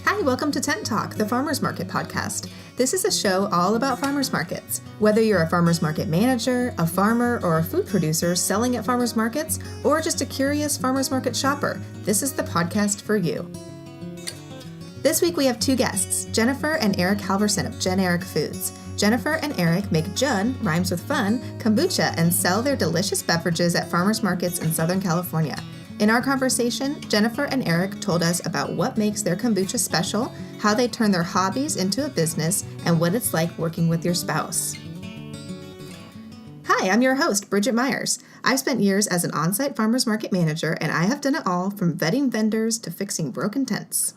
Hi, welcome to Tent Talk, the Farmers Market podcast. This is a show all about farmers markets. Whether you're a farmers market manager, a farmer, or a food producer selling at farmers markets, or just a curious farmers market shopper, this is the podcast for you. This week we have two guests, Jennifer and Eric Halverson of JenEric Foods. Jennifer and Eric make Jun, rhymes with fun, kombucha, and sell their delicious beverages at farmers markets in Southern California. In our conversation, Jennifer and Eric told us about what makes their kombucha special, how they turn their hobbies into a business, and what it's like working with your spouse. Hi, I'm your host, Bridget Myers. I've spent years as an on-site farmers market manager, and I have done it all from vetting vendors to fixing broken tents.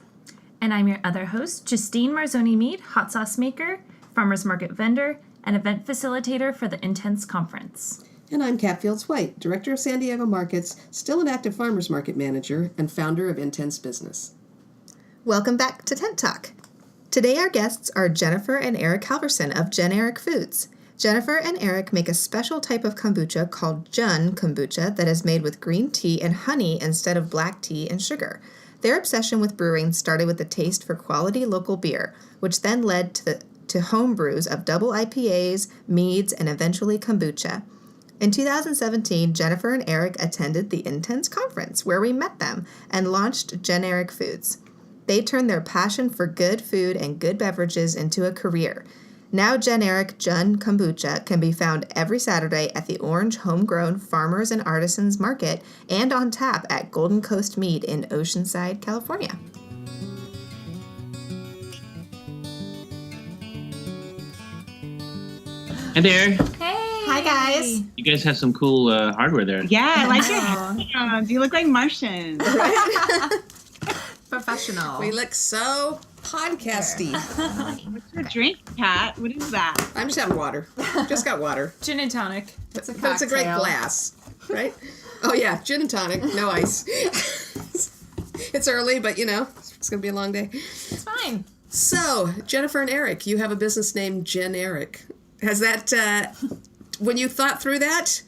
And I'm your other host, Justine Marzoni-Mead, hot sauce maker, farmers market vendor, and event facilitator for the Intense Conference. And I'm Kat Fields-White, Director of San Diego Markets, still an active farmers market manager, and founder of Intense Business. Welcome back to Tent Talk. Today our guests are Jennifer and Eric Halverson of JenEric Foods. Jennifer and Eric make a special type of kombucha called Jun kombucha that is made with green tea and honey instead of black tea and sugar. Their obsession with brewing started with a taste for quality local beer, which then led to home brews of double IPAs, meads, and eventually kombucha. In 2017, Jennifer and Eric attended the Intense Conference, where we met them, and launched JenEric Foods. They turned their passion for good food and good beverages into a career. Now JenEric Jun Kombucha can be found every Saturday at the Orange Homegrown Farmers and Artisans Market and on tap at Golden Coast Mead in Oceanside, California. Hi there. Hey! Hi, guys. You guys have some cool hardware there. Yeah, I like your headphones. You look like Martians. Professional. We look so podcasty. What's your drink, Kat? What is that? I'm just having water. Just got water. Gin and tonic. It's a But it's a great glass, right? Oh, yeah, gin and tonic, no ice. It's early, but, you know, it's going to be a long day. It's fine. So, Jennifer and Eric, you have a business named JenEric. Has that, when you thought through that,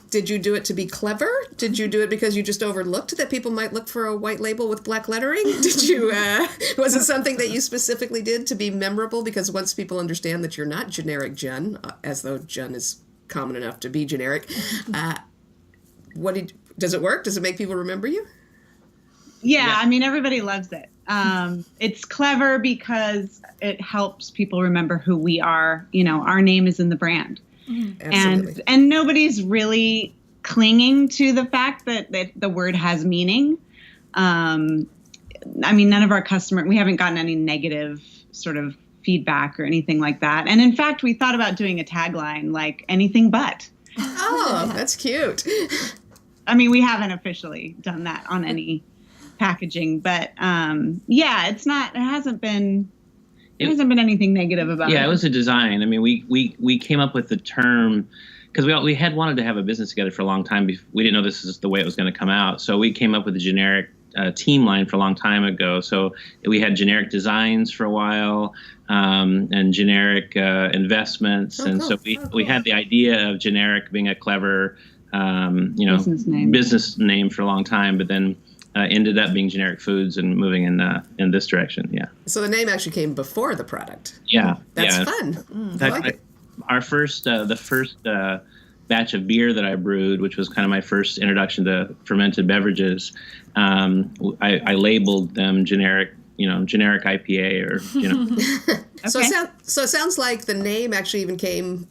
did you do it to be clever? Did you do it because you just overlooked that people might look for a white label with black lettering? Did you, was it something that you specifically did to be memorable? Because once people understand that you're not generic Jun, as though Jun is common enough to be generic, does it work? Does it make people remember you? Yeah, I mean, everybody loves it. It's clever because it helps people remember who we are. You know, our name is in the brand. Absolutely. And nobody's really clinging to the fact that the word has meaning. I mean, none of our we haven't gotten any negative sort of feedback or anything like that. And in fact, we thought about doing a tagline like anything but. Oh, that's cute. I mean, we haven't officially done that on any packaging, but yeah, it hasn't been anything negative about it. Yeah, it was a design. I mean, we came up with the term because we had wanted to have a business together for a long time. We didn't know this is the way it was going to come out. So we came up with the generic team line for a long time ago. So we had generic designs for a while and generic investments. So we had the idea of generic being a clever, business name for a long time, but then ended up being JenEric Foods and moving in this direction. Yeah. So the name actually came before the product. Yeah. That's fun. I like it. Our the first batch of beer that I brewed, which was kind of my first introduction to fermented beverages, I labeled them generic IPA or. Okay. So it sounds like the name actually even came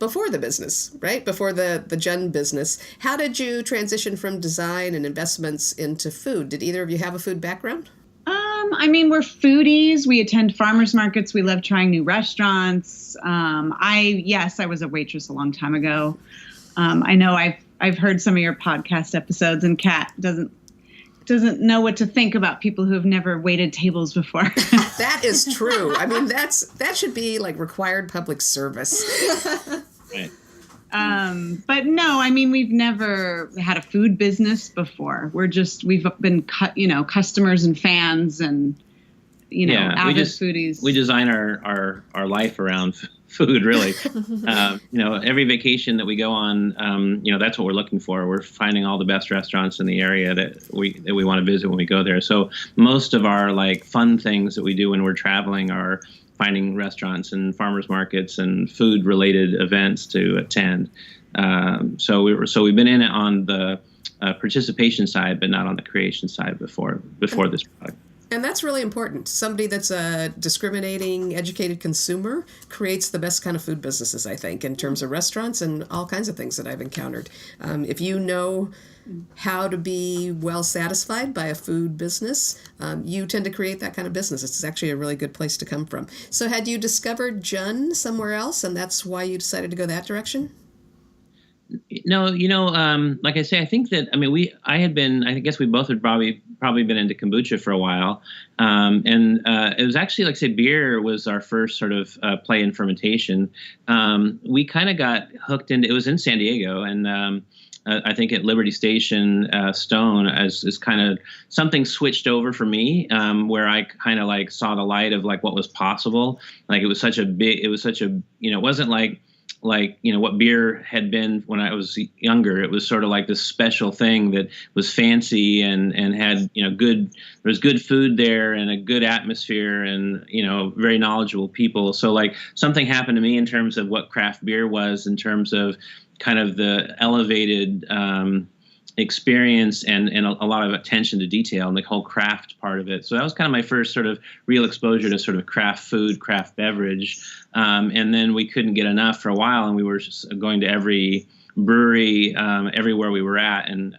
before the business, right? Before the Jun business. How did you transition from design and investments into food? Did either of you have a food background? I mean, we're foodies. We attend farmers markets. We love trying new restaurants. I was a waitress a long time ago. I know I've heard some of your podcast episodes, and Kat doesn't know what to think about people who have never waited tables before. That is true. I mean, that should be like required public service. Right. But no, I mean, we've never had a food business before. We've been customers and fans, and avid foodies. We design our life around food, really. Every vacation that we go on, that's what we're looking for. We're finding all the best restaurants in the area that we want to visit when we go there. So most of our like fun things that we do when we're traveling are finding restaurants and farmers markets and food related events to attend. So we've been in it on the participation side, but not on the creation side before this product. And that's really important. Somebody that's a discriminating, educated consumer creates the best kind of food businesses, I think, in terms of restaurants and all kinds of things that I've encountered. If you know how to be well satisfied by a food business, you tend to create that kind of business. It's actually a really good place to come from. So had you discovered Jun somewhere else, and that's why you decided to go that direction? No, like I say, I think that, I guess we both had probably been into kombucha for a while. It was actually, like I say, beer was our first sort of play in fermentation. We kind of got hooked into, it was in San Diego, and I think at Liberty Station, Stone is kind of something switched over for me, where I kind of like saw the light of like what was possible. Like it wasn't like what beer had been when I was younger. It was sort of like this special thing that was fancy and had, there was good food there and a good atmosphere and, very knowledgeable people. So like something happened to me in terms of what craft beer was, in terms of kind of the elevated experience and a lot of attention to detail and the whole craft part of it. So that was kind of my first sort of real exposure to sort of craft food, craft beverage. And then we couldn't get enough for a while, and we were just going to every brewery, everywhere we were at. And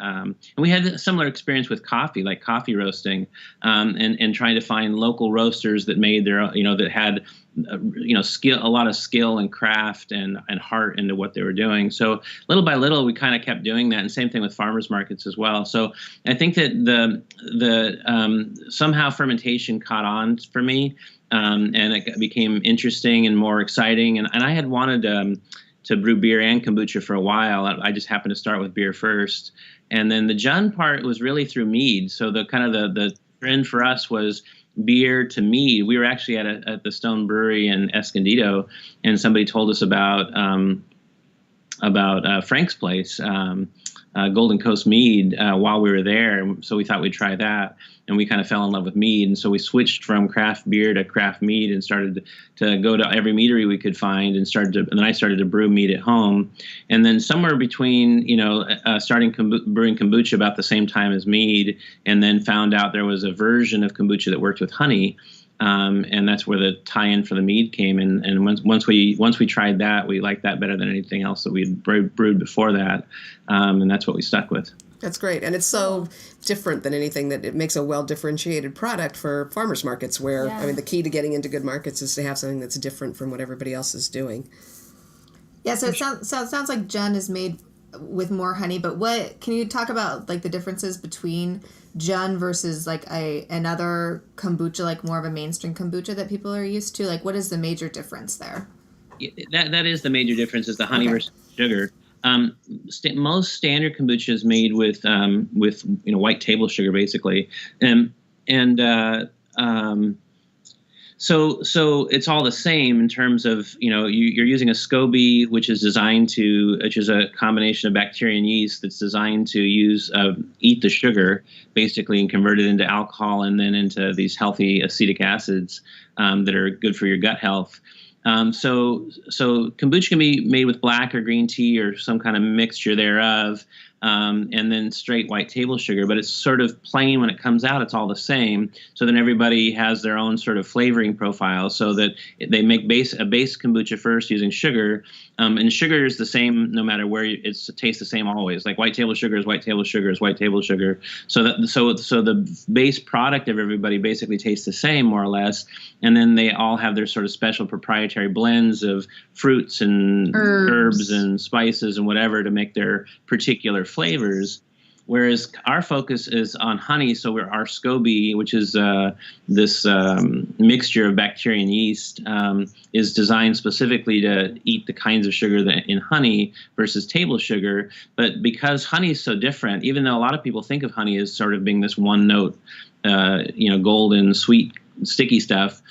we had a similar experience with coffee, like coffee roasting, and trying to find local roasters that made their, that had, a lot of skill and craft and heart into what they were doing. So little by little, we kind of kept doing that. And same thing with farmers markets as well. So I think that the somehow fermentation caught on for me, and it became interesting and more exciting. And I had wanted to brew beer and kombucha for a while. I just happened to start with beer first. And then the Jun part was really through mead. So the kind of the trend for us was beer to mead. We were actually at the Stone Brewery in Escondido, and somebody told us about Frank's place, Golden Coast Mead, while we were there. So we thought we'd try that, and we kind of fell in love with mead. And so we switched from craft beer to craft mead and started to go to every meadery we could find, and then I started to brew mead at home. And then somewhere between, starting brewing kombucha about the same time as mead, and then found out there was a version of kombucha that worked with honey. And that's where the tie-in for the mead came. And once we tried that, we liked that better than anything else that we had brewed before that. And that's what we stuck with. That's great. And it's so different than anything that it makes a well-differentiated product for farmers markets where, the key to getting into good markets is to have something that's different from what everybody else is doing. Yeah, so it sounds like Jun is made with more honey, but can you talk about like the differences between Jun versus like another kombucha, like more of a mainstream kombucha that people are used to? Like, what is the major difference there? That is the major difference, is the honey versus sugar. Most standard kombucha is made with white table sugar, basically, so it's all the same in terms of you're using a SCOBY, which is a combination of bacteria and yeast that's designed to eat the sugar basically and convert it into alcohol and then into these healthy acetic acids that are good for your gut health. So kombucha can be made with black or green tea or some kind of mixture thereof, and then straight white table sugar. But it's sort of plain when it comes out. It's all the same. So then everybody has their own sort of flavoring profile, so that they make a base kombucha first using sugar. And sugar is the same no matter where it tastes the same always. Like white table sugar is white table sugar is white table sugar. So the base product of everybody basically tastes the same more or less. And then they all have their sort of special proprietary blends of fruits and herbs and spices and whatever to make their particular flavors. Whereas our focus is on honey, so our SCOBY, which is this mixture of bacteria and yeast, is designed specifically to eat the kinds of sugar that in honey versus table sugar. But because honey is so different, even though a lot of people think of honey as sort of being this one note, golden sweet sticky stuff.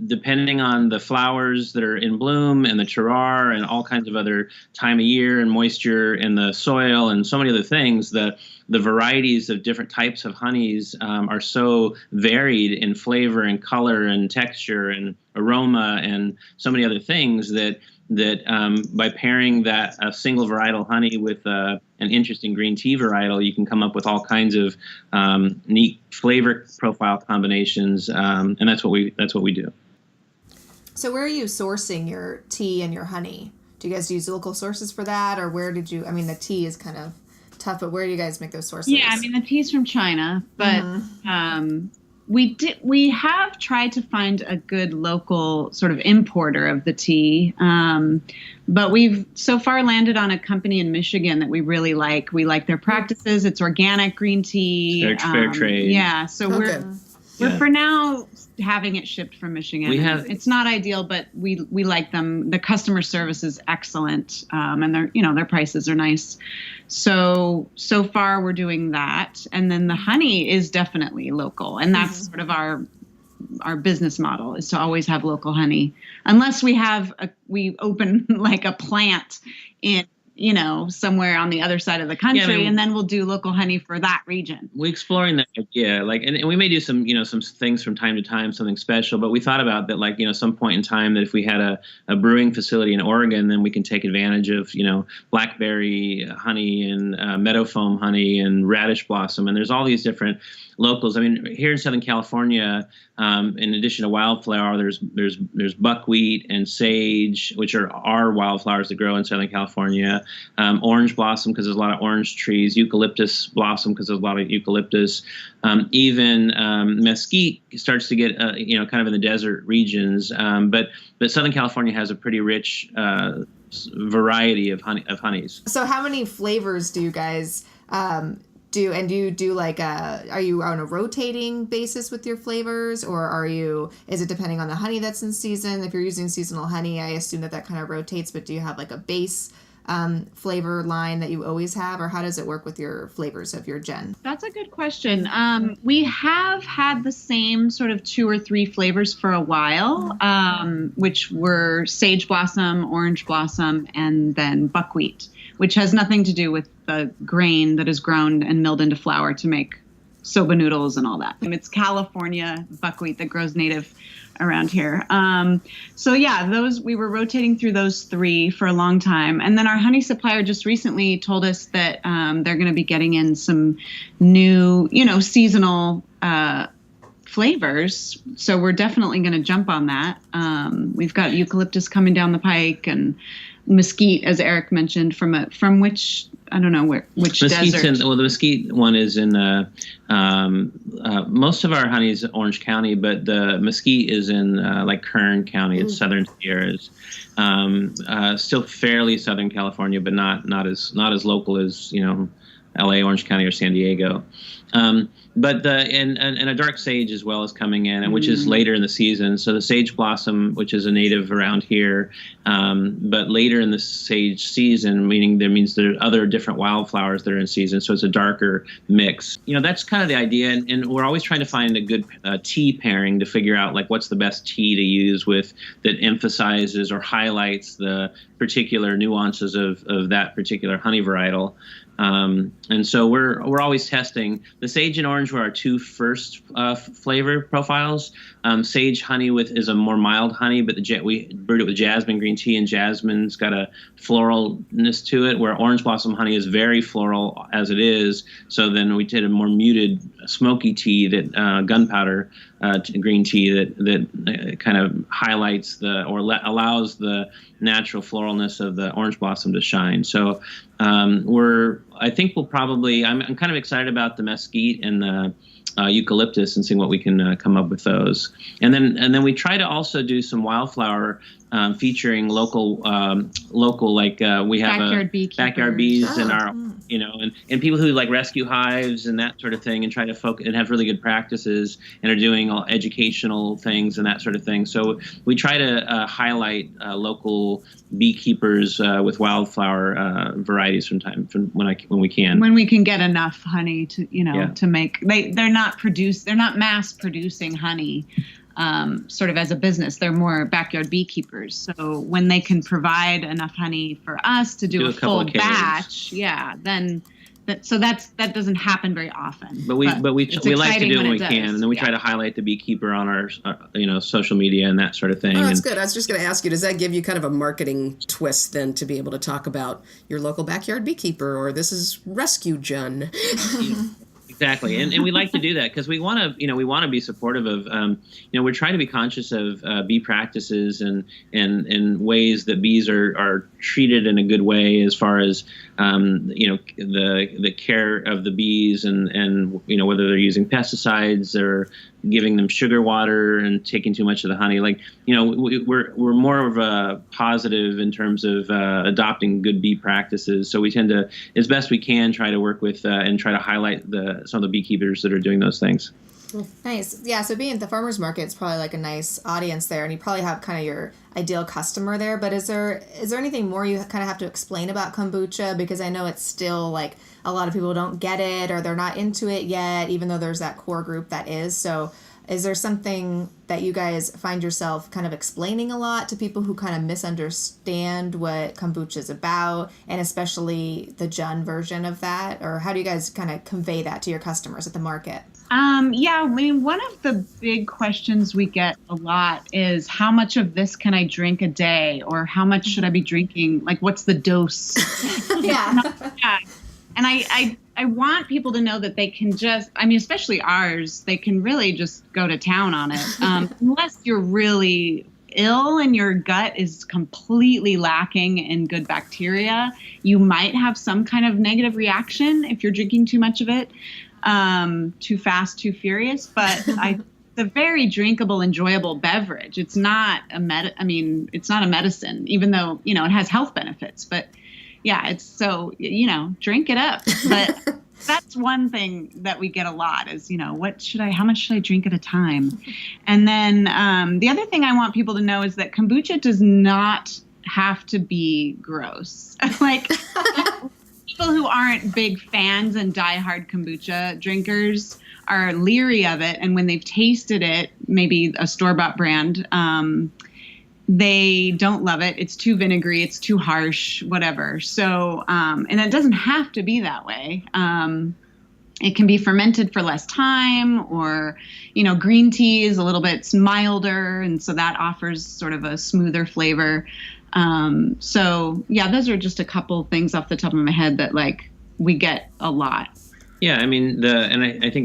Depending on the flowers that are in bloom and the terroir and all kinds of other time of year and moisture and the soil and so many other things, the varieties of different types of honeys are so varied in flavor and color and texture and aroma and so many other things that by pairing that a single varietal honey with an interesting green tea varietal, you can come up with all kinds of neat flavor profile combinations, and that's what we do. So where are you sourcing your tea and your honey? Do you guys use local sources for that, or where did you? I mean, the tea is kind of tough, but where do you guys make those sources? Yeah, I mean, the tea's from China, but we have tried to find a good local sort of importer of the tea, but we've so far landed on a company in Michigan that we really like. We like their practices. It's organic green tea. Fair trade. Yeah, so we're for now having it shipped from Michigan. It's not ideal, but we like them. The customer service is excellent, and their prices are nice. So far we're doing that, and then the honey is definitely local, and that's sort of our business model is to always have local honey, unless we open like a plant in somewhere on the other side of the country, and then we'll do local honey for that region. We're exploring that idea, and we may do some things from time to time, something special, but we thought about that, some point in time that if we had a brewing facility in Oregon, then we can take advantage of, blackberry honey and meadow foam honey and radish blossom. And there's all these different locals. I mean, here in Southern California, in addition to wildflower, there's buckwheat and sage, which are our wildflowers that grow in Southern California. Orange blossom, because there's a lot of orange trees. Eucalyptus blossom, because there's a lot of eucalyptus. Even mesquite starts to get kind of in the desert regions. But Southern California has a pretty rich variety of honeys. So how many flavors do you guys do? And do you do are you on a rotating basis with your flavors, or is it depending on the honey that's in season? If you're using seasonal honey, I assume that kind of rotates, but do you have a base flavor line that you always have, or how does it work with your flavors of your Jen? That's a good question. We have had the same sort of 2 or 3 flavors for a while, which were sage blossom, orange blossom, and then buckwheat, which has nothing to do with the grain that is grown and milled into flour to make soba noodles and all that. And it's California buckwheat that grows native around here. So yeah, we were rotating through those 3 for a long time. And then our honey supplier just recently told us that they're going to be getting in some new, seasonal flavors. So we're definitely going to jump on that. We've got eucalyptus coming down the pike, and mesquite, as Eric mentioned, from which, I don't know which desert. The mesquite one is in most of our honey is Orange County, but the mesquite is in Kern County. It's Southern Sierras. Still fairly Southern California, but not as local as LA, Orange County, or San Diego. But and a dark sage as well is coming in, and which is later in the season. So the sage blossom, which is a native around here, but later in the sage season, meaning there are other different wildflowers that are in season. So it's a darker mix. That's kind of the idea, and we're always trying to find a good tea pairing to figure out what's the best tea to use that emphasizes or highlights the particular nuances of that particular honey varietal. And so we're always testing. The sage and orange were our 2 first flavor profiles. Sage honey is a more mild honey, but we brewed it with jasmine green tea, and jasmine's got a floralness to it, where orange blossom honey is very floral as it is. So then we did a more muted smoky tea, that gunpowder green tea that kind of highlights allows the natural floralness of the orange blossom to shine. So I think we'll probably, I'm kind of excited about the mesquite and the eucalyptus and seeing what we can come up with those. And then we try to also do some wildflower featuring local like we have backyard bees in our and people who like rescue hives and that sort of thing, and try to focus and have really good practices and are doing all educational things and that sort of thing. So we try to highlight local beekeepers with wildflower varieties from when we can get enough honey to to make they're not mass producing honey. Sort of as a business, they're more backyard beekeepers. So when they can provide enough honey for us to do a full batch, then that doesn't happen very often. But we like to do it when we can, and then we try to highlight the beekeeper on our social media and that sort of thing. Oh, that's good. I was just going to ask you, does that give you kind of a marketing twist then to be able to talk about your local backyard beekeeper, or this is Rescue Jun? Exactly, and we like to do that because we want to be supportive of we're trying to be conscious of bee practices and ways that bees are treated in a good way as far as the care of the bees and whether they're using pesticides or giving them sugar water and taking too much of the honey. We're more of a positive in terms of adopting good bee practices. So we tend to, as best we can, try to work with and try to highlight some of the beekeepers that are doing those things. Nice. Yeah, so being at the farmer's market, it's probably like a nice audience there, and you probably have kind of your ideal customer there. But is there anything more you kind of have to explain about kombucha? Because I know it's still like a lot of people don't get it or they're not into it yet, even though there's that core group that is. So is there something that you guys find yourself kind of explaining a lot to people who kind of misunderstand what kombucha is about, and especially the Jun version of that? Or how do you guys kind of convey that to your customers at the market? One of the big questions we get a lot is how much of this can I drink a day, or how much should I be drinking? Like, what's the dose? Yeah. And I want people to know that they can especially ours, they can really just go to town on it. Unless you're really ill and your gut is completely lacking in good bacteria, you might have some kind of negative reaction if you're drinking too much of it. Too fast, too furious, but it's a very drinkable, enjoyable beverage. It's not it's not a medicine, even though, it has health benefits, but yeah, it's so, drink it up. But that's one thing that we get a lot is, how much should I drink at a time? And then, the other thing I want people to know is that kombucha does not have to be gross. People who aren't big fans and diehard kombucha drinkers are leery of it, and when they've tasted it, maybe a store-bought brand, they don't love it. It's too vinegary, it's too harsh, whatever. So, and it doesn't have to be that way. It can be fermented for less time, or, green tea is a little bit milder, and so that offers sort of a smoother flavor. So yeah, those are just a couple things off the top of my head that we get a lot. Yeah, I think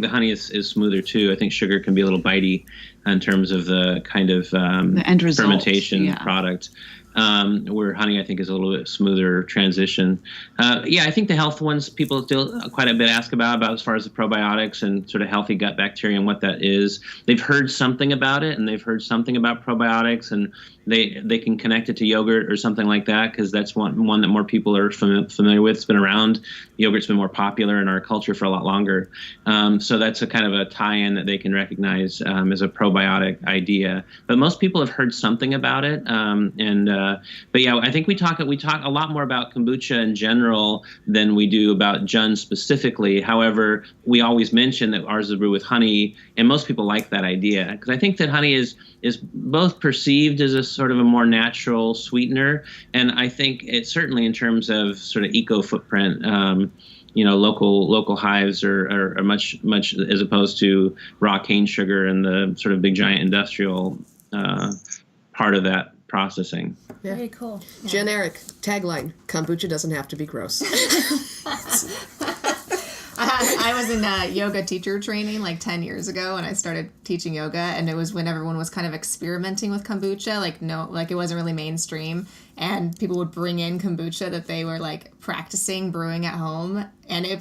the honey is smoother too. I think sugar can be a little bitey in terms of the kind of the end result, fermentation product. Where honey, I think, is a little bit smoother transition. I think the health ones people still quite a bit ask about as far as the probiotics and sort of healthy gut bacteria and what that is. They've heard something about it, and they've heard something about probiotics, and they can connect it to yogurt or something like that, because that's one that more people are familiar with. It's been around. Yogurt's been more popular in our culture for a lot longer. So that's a kind of a tie-in that they can recognize as a probiotic idea. But most people have heard something about it. But yeah, I think we talk a lot more about kombucha in general than we do about Jun specifically. However, we always mention that ours is brewed with honey, and most people like that idea, because I think that honey is both perceived as a sort of a more natural sweetener, and I think it's certainly in terms of sort of eco footprint. Local hives are much as opposed to raw cane sugar and the sort of big giant industrial part of that processing. Yeah. Very cool. Yeah. JenEric, tagline: kombucha doesn't have to be gross. I was in yoga teacher training 10 years ago when I started teaching yoga, and it was when everyone was kind of experimenting with kombucha, it wasn't really mainstream, and people would bring in kombucha that they were practicing brewing at home, and we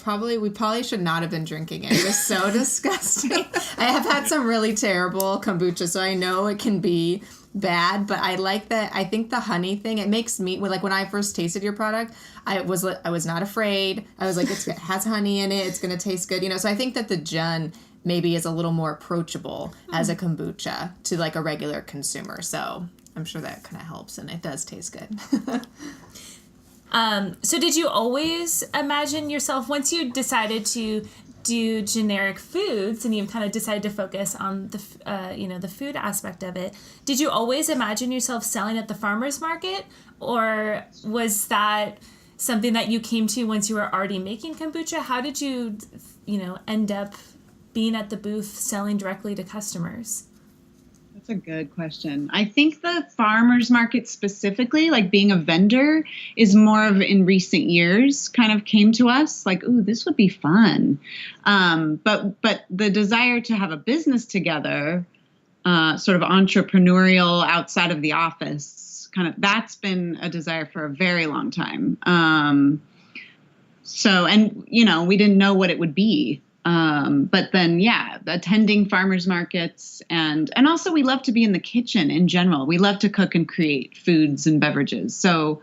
probably should not have been drinking it. It was so disgusting. I have had some really terrible kombucha, so I know it can be bad, but I like that. I think the honey thing, it makes me, like when I first tasted your product, I was not afraid. I was like, it has honey in it. It's going to taste good. So I think that the Jun maybe is a little more approachable as a kombucha to like a regular consumer. So I'm sure that kind of helps, and it does taste good. So did you always imagine yourself, once you decided to do JenEric foods and you kind of decided to focus on the the food aspect of it, did you always imagine yourself selling at the farmer's market, or was that something that you came to once you were already making kombucha? How did you end up being at the booth selling directly to customers? That's a good question. I think the farmers market specifically, like being a vendor, is more of in recent years kind of came to us like, ooh, this would be fun. But the desire to have a business together, sort of entrepreneurial outside of the office, kind of that's been a desire for a very long time. We didn't know what it would be. But then, attending farmers markets and also we love to be in the kitchen in general. We love to cook and create foods and beverages. So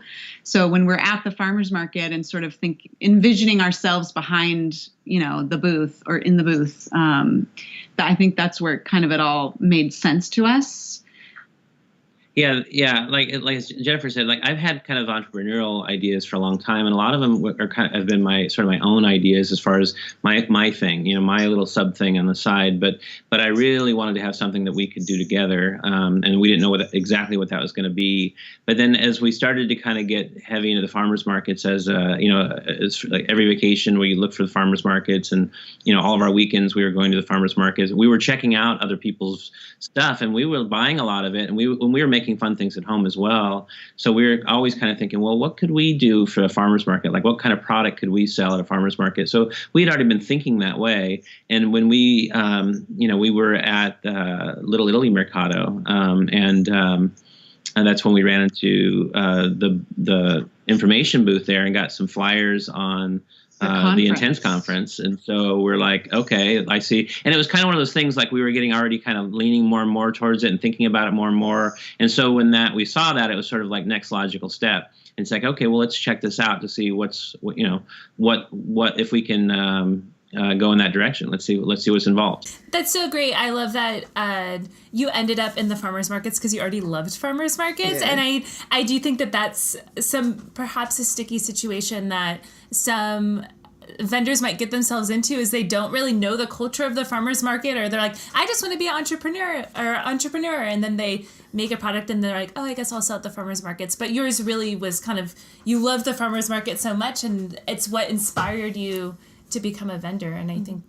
when we're at the farmers market and sort of envisioning ourselves behind, the booth or in the booth, I think that's where kind of it all made sense to us. Yeah. Like as Jennifer said, like I've had kind of entrepreneurial ideas for a long time, and a lot of them have been my own ideas as far as my thing, my little sub thing on the side. But I really wanted to have something that we could do together, and we didn't know exactly what that was going to be. But then as we started to kind of get heavy into the farmers markets, as it's like every vacation we look for the farmers markets, and all of our weekends we were going to the farmers markets. We were checking out other people's stuff, and we were buying a lot of it, and when we were making fun things at home as well. So we were always kind of thinking, well, what could we do for a farmer's market? Like what kind of product could we sell at a farmer's market? So we had already been thinking that way. And when we, we were at Little Italy Mercado, and that's when we ran into the information booth there and got some flyers on the Intense conference. And so we're like, okay, I see. And it was kind of one of those things like we were getting already kind of leaning more and more towards it and thinking about it more and more. And so when we saw that, it was sort of like next logical step. And it's like, okay, well, let's check this out to see what if we can go in that direction. Let's see what's involved. That's so great. I love that you ended up in the farmers markets because you already loved farmers markets. Yeah. And I do think that that's perhaps a sticky situation that some vendors might get themselves into, is they don't really know the culture of the farmers market, or they're like, I just want to be an entrepreneur, and then they make a product and they're like, oh, I guess I'll sell at the farmers markets. But yours really was kind of, you love the farmers market so much, and it's what inspired you to become a vendor. And I think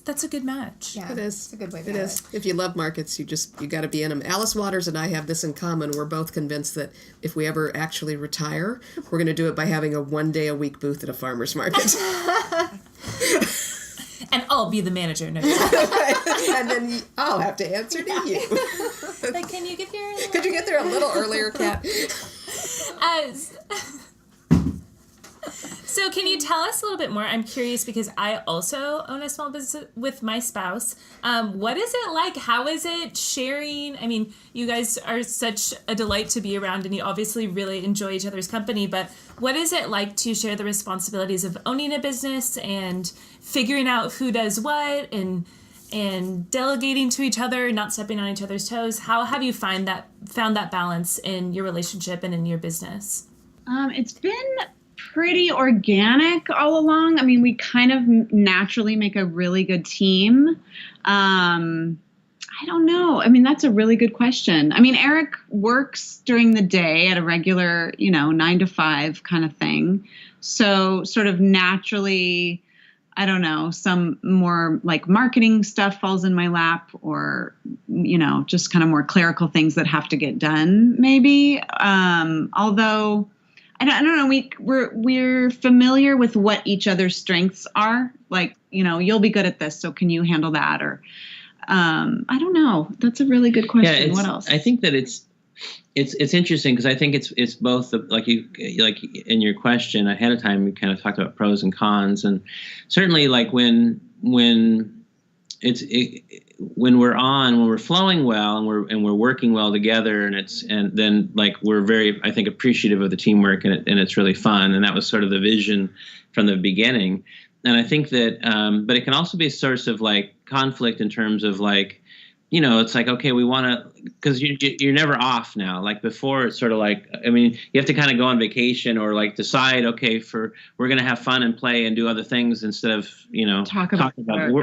that's a good match. Yeah, it is. It's a good way to do it. If you love markets, you got to be in them. Alice Waters and I have this in common. We're both convinced that if we ever actually retire, we're going to do it by having a 1 day a week booth at a farmer's market. And I'll be the manager. No. And then I'll have to answer to you. Like, could you get there a little earlier, Kat? So can you tell us a little bit more? I'm curious because I also own a small business with my spouse. What is it like? How is it sharing? I mean, you guys are such a delight to be around, and you obviously really enjoy each other's company, but what is it like to share the responsibilities of owning a business and figuring out who does what and delegating to each other, not stepping on each other's toes? How have you found that balance in your relationship and in your business? It's been pretty organic all along. I mean, we kind of naturally make a really good team. I don't know. I mean, that's a really good question. I mean, Eric works during the day at a regular, 9 to 5 kind of thing. So sort of naturally, I don't know, some more like marketing stuff falls in my lap, or, just kind of more clerical things that have to get done maybe. Although I don't know. We're familiar with what each other's strengths are. Like, you'll be good at this, so can you handle that? Or, I don't know. That's a really good question. Yeah, what else? I think that it's interesting because I think it's both like in your question ahead of time, you kind of talked about pros and cons, and certainly like when when we're flowing well and we're working well together, and then like we're very, I think, appreciative of the teamwork, and it's really fun. And that was sort of the vision from the beginning. And I think that, but it can also be a source of like conflict in terms of like, it's like, okay, we want to, because you're never off now. Like before, it's sort of like, I mean, you have to kind of go on vacation or like decide, okay, we're going to have fun and play and do other things instead of, talk about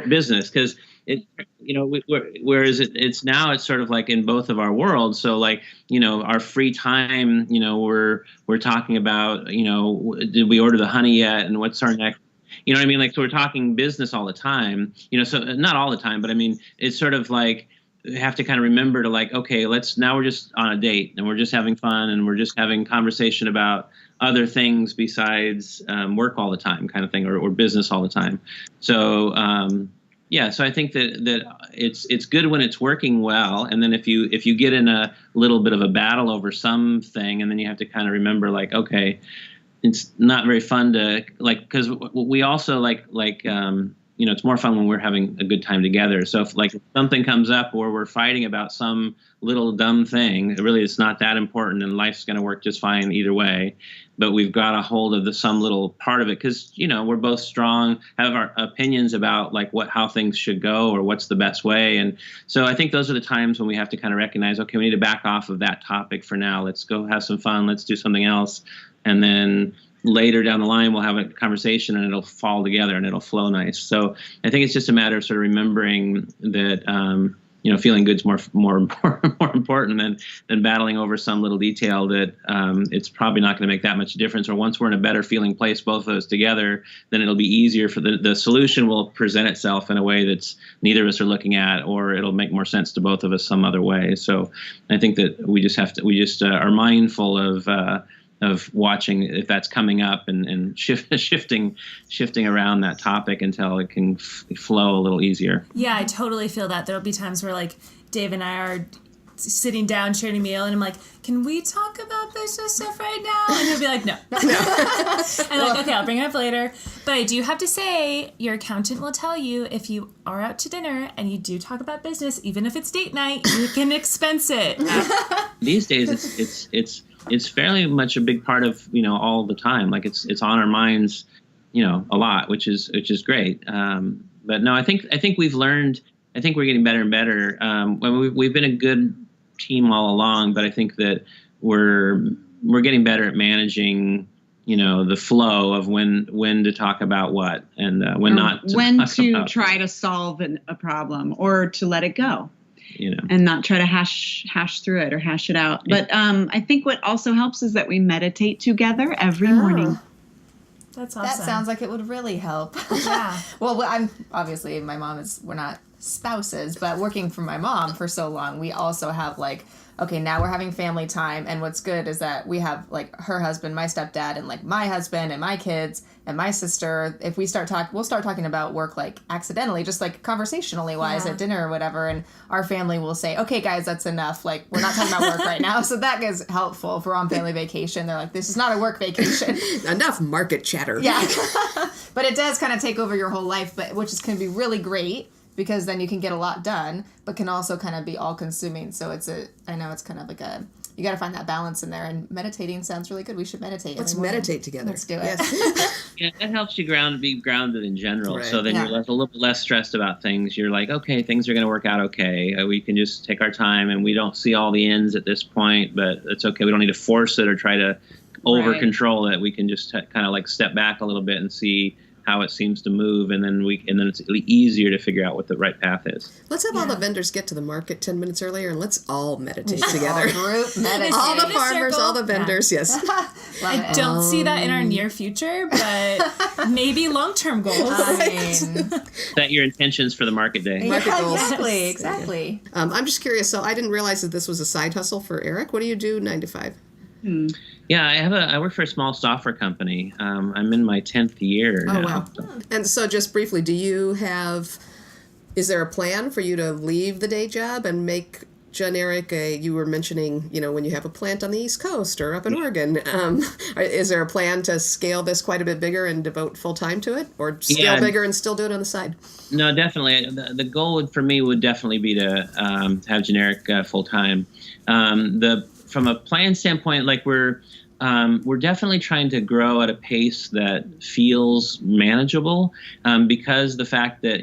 business. Because whereas it's now, it's sort of like in both of our worlds. So like, our free time, we're talking about, did we order the honey yet? And what's our next? You know what I mean? Like, so we're talking business all the time, so not all the time, but I mean, it's sort of like, we have to kind of remember to like, okay, now we're just on a date and we're just having fun and we're just having conversation about other things besides work all the time kind of thing, or business all the time. So, so I think that it's good when it's working well. And then if you get in a little bit of a battle over something, and then you have to kind of remember like, okay, it's not very fun to like, because we also like it's more fun when we're having a good time together. So if like something comes up or we're fighting about some little dumb thing, really it's not that important, and life's going to work just fine either way. But we've got a hold of some little part of it because, we're both strong, have our opinions about like how things should go or what's the best way. And so I think those are the times when we have to kind of recognize, okay, we need to back off of that topic for now. Let's go have some fun. Let's do something else. And then later down the line, we'll have a conversation and it'll fall together and it'll flow nice. So I think it's just a matter of sort of remembering that, feeling good's more important than battling over some little detail that it's probably not going to make that much difference. Or once we're in a better feeling place, both of us together, then it'll be easier for the solution will present itself in a way that's neither of us are looking at, or it'll make more sense to both of us some other way. So I think that we just are mindful of watching if that's coming up and shifting around that topic until it can flow a little easier. Yeah, I totally feel that. There'll be times where like Dave and I are sitting down sharing a meal and I'm like, can we talk about business stuff right now? And he'll be like, no. I'm like, okay, I'll bring it up later. But I do have to say, your accountant will tell you if you are out to dinner and you do talk about business, even if it's date night, you can expense it. These days it's fairly much a big part of, all the time. Like it's on our minds, a lot, which is great. But no, I think we've learned, I think we're getting better and better. We've been a good team all along, but I think that we're getting better at managing, the flow of when to talk about what and when not to when talk to about try to solve a problem or to let it go. you know, and not try to hash through it or hash it out. But I think what also helps is that we meditate together every morning. That's awesome. That sounds like it would really help. Yeah. Well, I'm obviously my mom is. We're not spouses, but working for my mom for so long, we also have like, okay, now we're having family time, and what's good is that we have like her husband, my stepdad, and like my husband and my kids and my sister. If we start we'll start talking about work like accidentally, just like conversationally wise at dinner or whatever, and our family will say, okay guys, that's enough, like we're not talking about work right now. So that is helpful if we're on family vacation. They're like, this is not a work vacation. Enough market chatter. Yeah. But it does kind of take over your whole life, but which is can be really great, because then you can get a lot done, but can also kind of be all-consuming. So I know it's kind of like you got to find that balance in there, and meditating sounds really good. We should meditate. Let's meditate together. Let's do it. Yes. Yeah, that helps you be grounded in general. Right. So then you're a little bit less stressed about things. You're like, okay, things are going to work out okay. We can just take our time, and we don't see all the ends at this point, but it's okay. We don't need to force it or try to over-control it. We can just kind of like step back a little bit and see how it seems to move, and then it's easier to figure out what the right path is. Let's have all the vendors get to the market 10 minutes earlier, and let's all meditate together. All group meditate. All the farmers, all the vendors, yes. I don't see that in our near future, but maybe long-term goals. Set your intentions for the market day. Market goals. Exactly. I'm just curious. So I didn't realize that this was a side hustle for Eric. What do you do 9 to 5? Yeah, I work for a small software company. I'm in my 10th year now. Oh, wow. And so just briefly, is there a plan for you to leave the day job and make JenEric, you were mentioning, when you have a plant on the East Coast or up in Oregon, is there a plan to scale this quite a bit bigger and devote full time to it, or scale bigger and still do it on the side? No, definitely. The goal for me would definitely be to have JenEric full time. From a plan standpoint, like we're definitely trying to grow at a pace that feels manageable, because the fact that,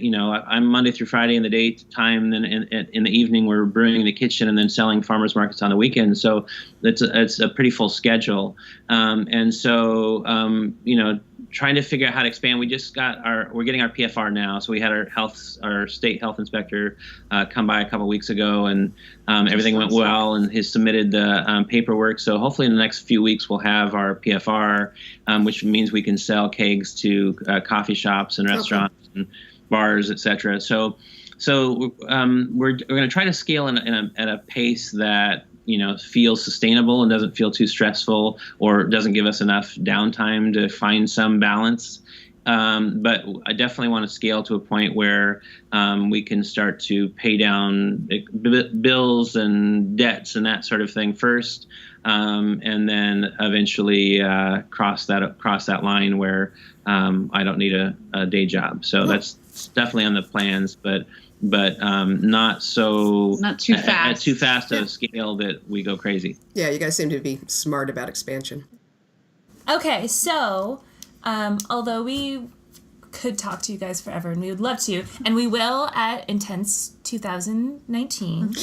I'm Monday through Friday in the daytime, then in the evening we're brewing in the kitchen and then selling farmers markets on the weekend. So it's a pretty full schedule. And so, trying to figure out how to expand. We're getting our PFR now. So we had our state health inspector come by a couple of weeks ago, and everything went well, and he's submitted the paperwork. So hopefully in the next few weeks we'll have our PFR, which means we can sell kegs to coffee shops and restaurants and bars, etc. So we're going to try to scale at a pace that feels sustainable and doesn't feel too stressful, or doesn't give us enough downtime to find some balance. But I definitely want to scale to a point where we can start to pay down bills and debts and that sort of thing first, and then eventually cross that line where I don't need a day job. So that's definitely on the plans, but not too fast at a scale that we go crazy. Yeah, you guys seem to be smart about expansion. Okay, so although we could talk to you guys forever, and we would love to, and we will at Intense 2019,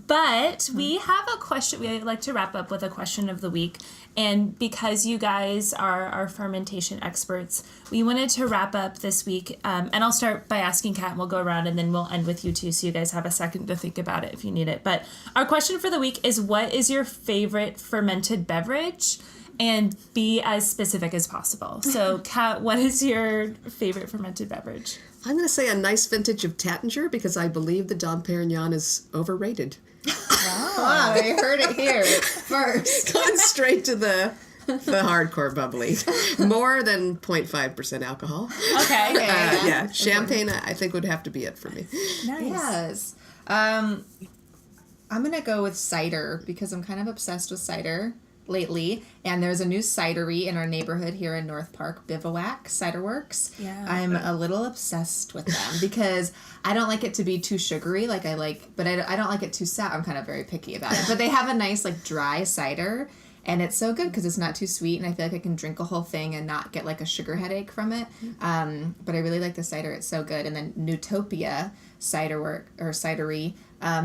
but we have a question. We like to wrap up with a question of the week, and because you guys are our fermentation experts, we wanted to wrap up this week, and I'll start by asking Kat, and we'll go around, and then we'll end with you too, so you guys have a second to think about it if you need it. But our question for the week is, what is your favorite fermented beverage? And be as specific as possible. So, Kat, what is your favorite fermented beverage? I'm going to say a nice vintage of Tattinger, because I believe the Dom Perignon is overrated. Wow, I heard it here first. Going straight to the hardcore bubbly. More than 0.5% alcohol. Okay. Yeah, champagne I think would have to be it for me. Nice. Yes. I'm going to go with cider, because I'm kind of obsessed with cider lately, and there's a new cidery in our neighborhood here in North Park, Bivouac Cider Works. Yeah. I'm a little obsessed with them because I don't like it to be too sugary, but I don't like it too sour. I'm kind of very picky about it. But they have a nice dry cider, and it's so good because it's not too sweet, and I feel like I can drink a whole thing and not get a sugar headache from it. But I really like the cider. It's so good. And then Newtopia Cidery,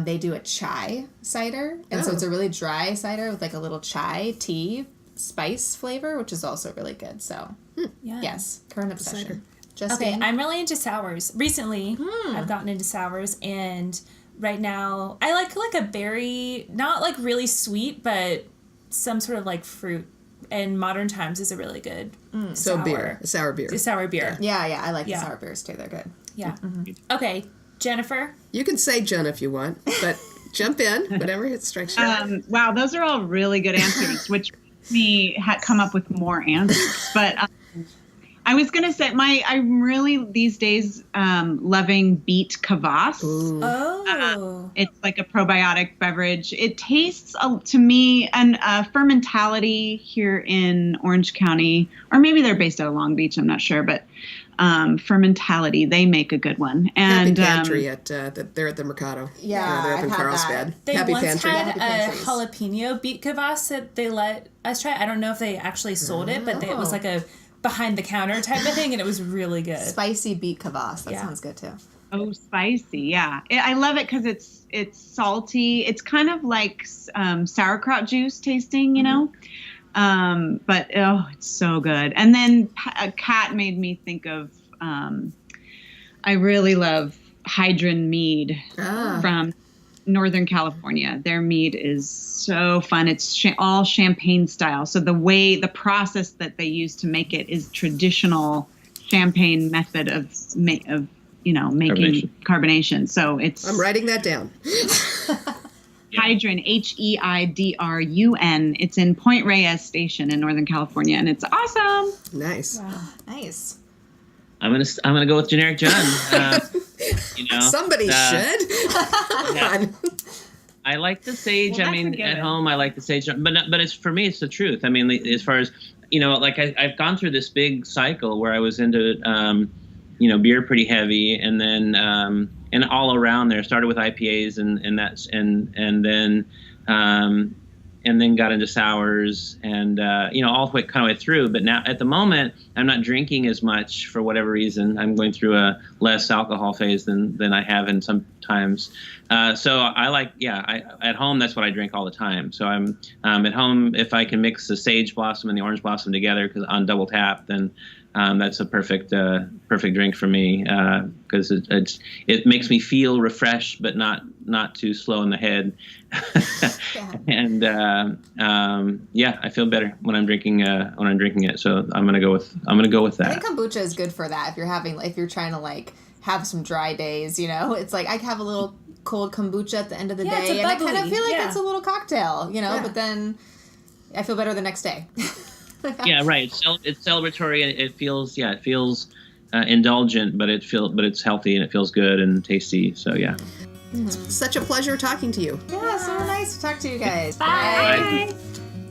they do a chai cider, and so it's a really dry cider with a little chai tea spice flavor, which is also really good. So yes, current obsession. Okay, I'm really into sours. Recently, I've gotten into sours, and right now I like a berry, not really sweet, but some sort of fruit. And Modern Times is a really good So beer, a sour beer. A sour beer. Yeah, I like the sour beers too. They're good. Yeah. Mm-hmm. Okay, Jennifer? You can say Jen if you want, but jump in, whatever it strikes you. Wow, those are all really good answers, which makes me come up with more answers. But I was going to say, I'm really these days loving beet kvass. It's like a probiotic beverage. It tastes, to me, and Fermentality here in Orange County, or maybe they're based out of Long Beach, I'm not sure, but Fermentality, they make a good one. And Happy Pantry they're at the Mercado. Yeah, they're up I've in had Carlsbad. that. They Happy once Pantry. had a jalapeno beet kvass that they let us try. I don't know if they actually sold it, but it was like a behind the counter type of thing, and it was really good. Spicy beet kvass. That sounds good too. Oh, spicy! Yeah, I love it because it's salty. It's kind of like sauerkraut juice tasting, you know. But it's so good. And then Kat made me think of. I really love Hydron mead from Northern California. Their mead is so fun. It's all champagne style. So the process that they use to make it is traditional champagne method of making carbonation. So I'm writing that down. Hydron, Heidrun. It's in Point Reyes Station in Northern California, and it's awesome. Nice. Wow. Nice. I'm gonna go with JenEric John. Somebody should. Yeah. I like the sage. Well, I mean, at home, I like the sage, but it's for me, it's the truth. I mean, as far as like I've gone through this big cycle where I was into, beer pretty heavy, and then and all around there started with IPAs and then got into sours and all the way kind of way through. But now at the moment, I'm not drinking as much for whatever reason. I'm going through a less alcohol phase than I have in some times. So I like, at home, that's what I drink all the time. So I'm at home, if I can mix the sage blossom and the orange blossom together on double tap, then that's a perfect drink for me, because it makes me feel refreshed, but not too slow in the head. And I feel better when I'm drinking it. So I'm gonna go with that. I think kombucha is good for that. If you're trying to have some dry days, it's like I have a little cold kombucha at the end of the day, and I kind of feel like it's a little cocktail, but then I feel better the next day. Yeah, right. It's celebratory, and it feels indulgent, but it's healthy and it feels good and tasty. So yeah. It's such a pleasure talking to you. Yeah, so nice to talk to you guys. Bye.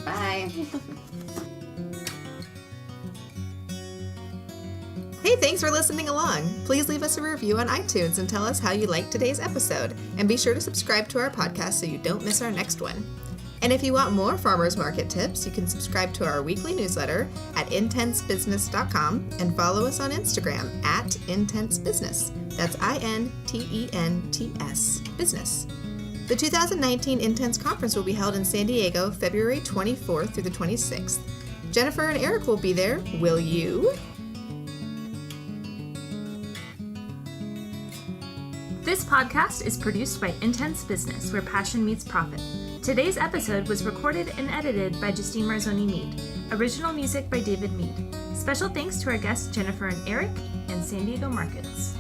Bye. Hey, thanks for listening along. Please leave us a review on iTunes and tell us how you liked today's episode. And be sure to subscribe to our podcast so you don't miss our next one. And if you want more farmers market tips, you can subscribe to our weekly newsletter at intensebusiness.com and follow us on Instagram at intensebusiness. That's INTENTS business. The 2019 Intense Conference will be held in San Diego, February 24th through the 26th. Jennifer and Eric will be there. Will you? This podcast is produced by Intense Business, where passion meets profit. Today's episode was recorded and edited by Justine Marzoni-Mead. Original music by David Mead. Special thanks to our guests Jennifer and Eric and San Diego Markets.